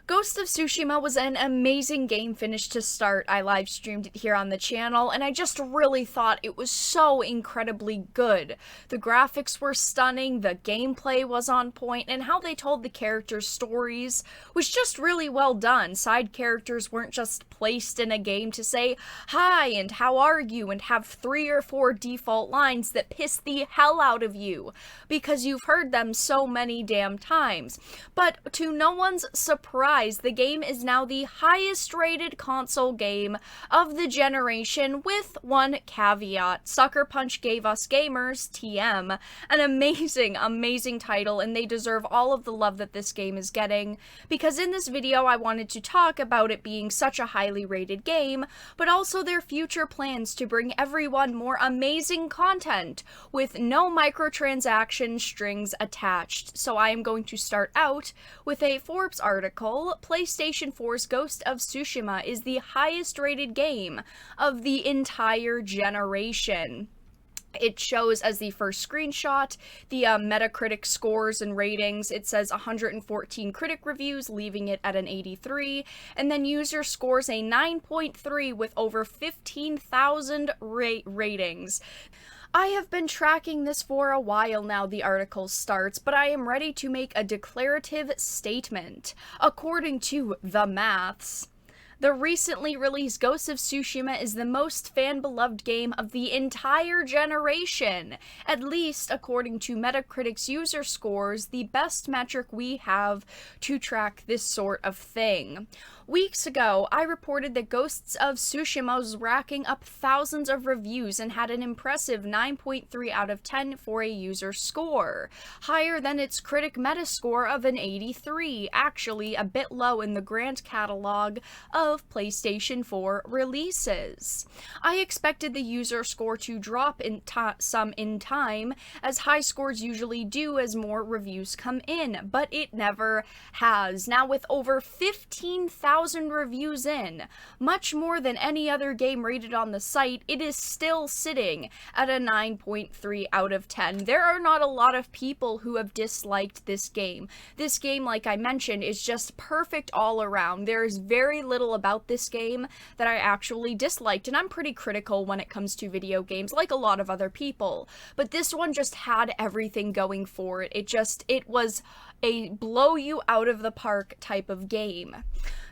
Ghost of Tsushima was an amazing game finish to start. I live streamed it here on the channel, and I just really thought it was so incredibly good. The graphics were stunning, the gameplay was on point, and how they told the characters' stories was just really well done. Side characters weren't just placed in a game to say, "Hi, and how are you?" and have 3 or 4 default lines that piss the hell out of you, because you've heard them so many damn times. But to no one's surprise, the game is now the highest rated console game of the generation, with one caveat. Sucker Punch gave us gamers, TM, an amazing title, and they deserve all of the love that this game is getting, because in this video I wanted to talk about it being such a highly rated game, but also their future plans to bring everyone more amazing content with no microtransaction strings attached. So I am going to start out with a Forbes article. PlayStation 4's Ghost of Tsushima is the highest rated game of the entire generation. It shows as the first screenshot the Metacritic scores and ratings. It says 114 critic reviews, leaving it at an 83, and then user scores a 9.3 with over 15,000 ratings. I have been tracking this for a while now, the article starts, but I am ready to make a declarative statement. According to the maths, the recently released Ghost of Tsushima is the most fan-beloved game of the entire generation, at least according to Metacritic's user scores, the best metric we have to track this sort of thing. Weeks ago, I reported that Ghosts of Tsushima was racking up thousands of reviews and had an impressive 9.3 out of 10 for a user score, higher than its critic metascore of an 83, actually a bit low in the grand catalog of PlayStation 4 releases. I expected the user score to drop some in time, as high scores usually do as more reviews come in, but it never has. Now, with over 15,000 reviews in, much more than any other game rated on the site, it is still sitting at a 9.3 out of 10. There are not a lot of people who have disliked this game. This game, like I mentioned, is just perfect all around. There is very little about this game that I actually disliked, and I'm pretty critical when it comes to video games, like a lot of other people. But this one just had everything going for it. It was a blow you out of the park type of game.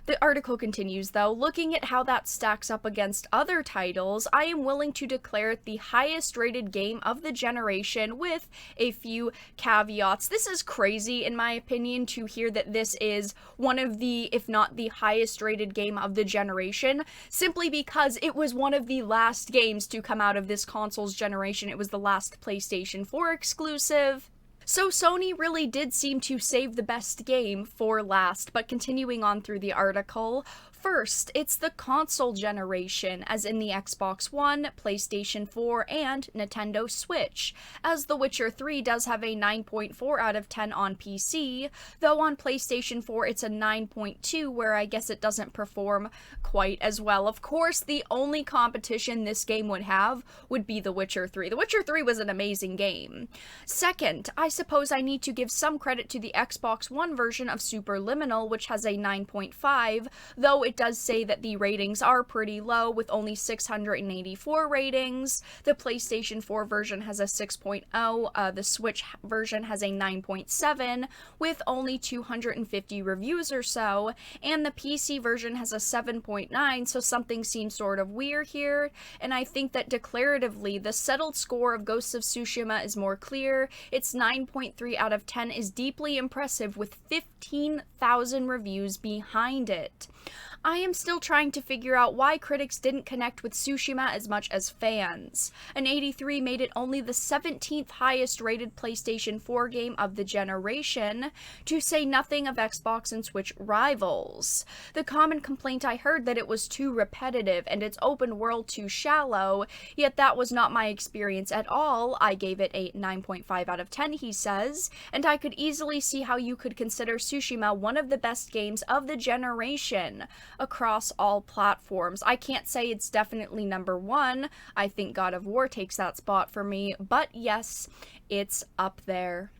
The article continues, though, looking at how that stacks up against other titles, I am willing to declare it the highest rated game of the generation with a few caveats. This is crazy, in my opinion, to hear that this is one of the, if not the highest rated game of the generation, simply because it was one of the last games to come out of this console's generation. It was the last PlayStation 4 exclusive. So Sony really did seem to save the best game for last, but continuing on through the article, first, it's the console generation, as in the Xbox One, PlayStation 4, and Nintendo Switch, as The Witcher 3 does have a 9.4 out of 10 on PC, though on PlayStation 4 it's a 9.2, where I guess it doesn't perform quite as well. Of course, the only competition this game would have would be The Witcher 3. The Witcher 3 was an amazing game. Second, I suppose I need to give some credit to the Xbox One version of Superliminal, which has a 9.5, though it does say that the ratings are pretty low, with only 684 ratings. The PlayStation 4 version has a 6.0, the Switch version has a 9.7, with only 250 reviews or so, and the PC version has a 7.9, so something seems sort of weird here, and I think that declaratively, the settled score of Ghost of Tsushima is more clear. Its 9.3 out of 10 is deeply impressive, with 15,000 reviews behind it. I am still trying to figure out why critics didn't connect with Tsushima as much as fans. An 83 made it only the 17th highest rated PlayStation 4 game of the generation, to say nothing of Xbox and Switch rivals. The common complaint I heard that it was too repetitive and its open world too shallow, yet that was not my experience at all. I gave it a 9.5 out of 10, he says, and I could easily see how you could consider Tsushima one of the best games of the generation across all platforms. I can't say it's definitely number one. I think God of War takes that spot for me, but yes, it's up there.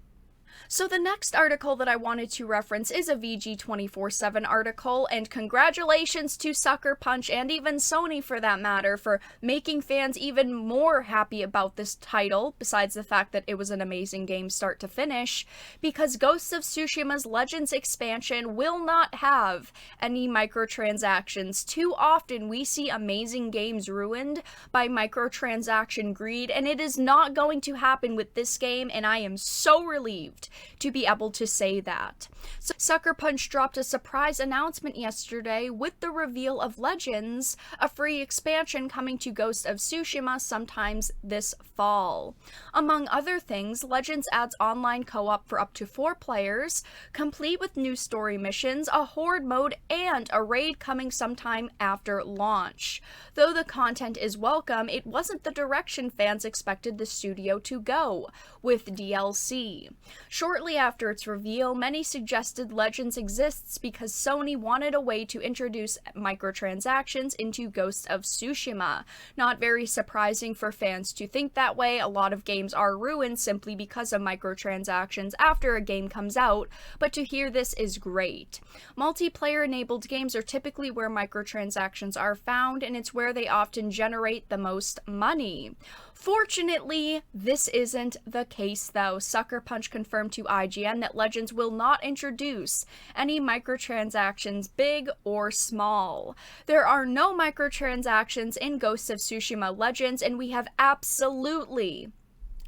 So the next article that I wanted to reference is a VG247 article, and congratulations to Sucker Punch and even Sony for that matter for making fans even more happy about this title, besides the fact that it was an amazing game start to finish, because Ghost of Tsushima's Legends expansion will not have any microtransactions. Too often we see amazing games ruined by microtransaction greed, and it is not going to happen with this game, and I am so relieved to be able to say that. So Sucker Punch dropped a surprise announcement yesterday with the reveal of Legends, a free expansion coming to Ghost of Tsushima sometimes this fall. Among other things, Legends adds online co-op for up to 4 players, complete with new story missions, a horde mode, and a raid coming sometime after launch. Though the content is welcome, it wasn't the direction fans expected the studio to go, with DLC. Shortly after its reveal, many suggested Legends exists because Sony wanted a way to introduce microtransactions into Ghost of Tsushima. Not very surprising for fans to think that way. A lot of games are ruined simply because of microtransactions after a game comes out, but to hear this is great. Multiplayer-enabled games are typically where microtransactions are found, and it's where they often generate the most money. Fortunately, this isn't the case though. Sucker Punch confirmed to IGN that Legends will not introduce any microtransactions, big or small. There are no microtransactions in Ghost of Tsushima Legends, and we have absolutely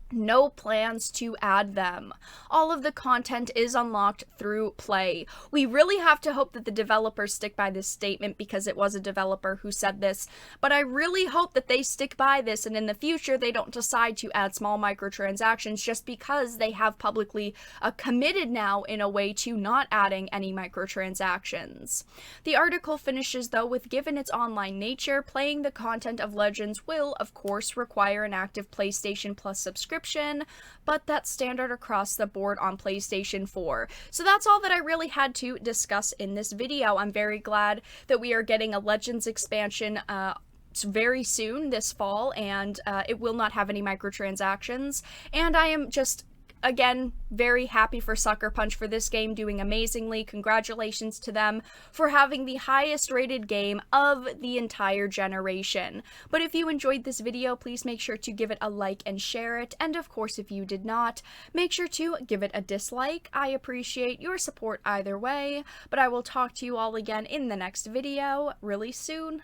no plans to add them. All of the content is unlocked through play. We really have to hope that the developers stick by this statement because it was a developer who said this, but I really hope that they stick by this and in the future they don't decide to add small microtransactions just because they have publicly committed now in a way to not adding any microtransactions. The article finishes though with, given its online nature, playing the content of Legends will of course require an active PlayStation Plus subscription, but that's standard across the board on PlayStation 4. So that's all that I really had to discuss in this video. I'm very glad that we are getting a Legends expansion very soon this fall, and it will not have any microtransactions, and I am just again, very happy for Sucker Punch for this game doing amazingly. Congratulations to them for having the highest rated game of the entire generation. But if you enjoyed this video, please make sure to give it a like and share it. And of course, if you did not, make sure to give it a dislike. I appreciate your support either way, but I will talk to you all again in the next video really soon.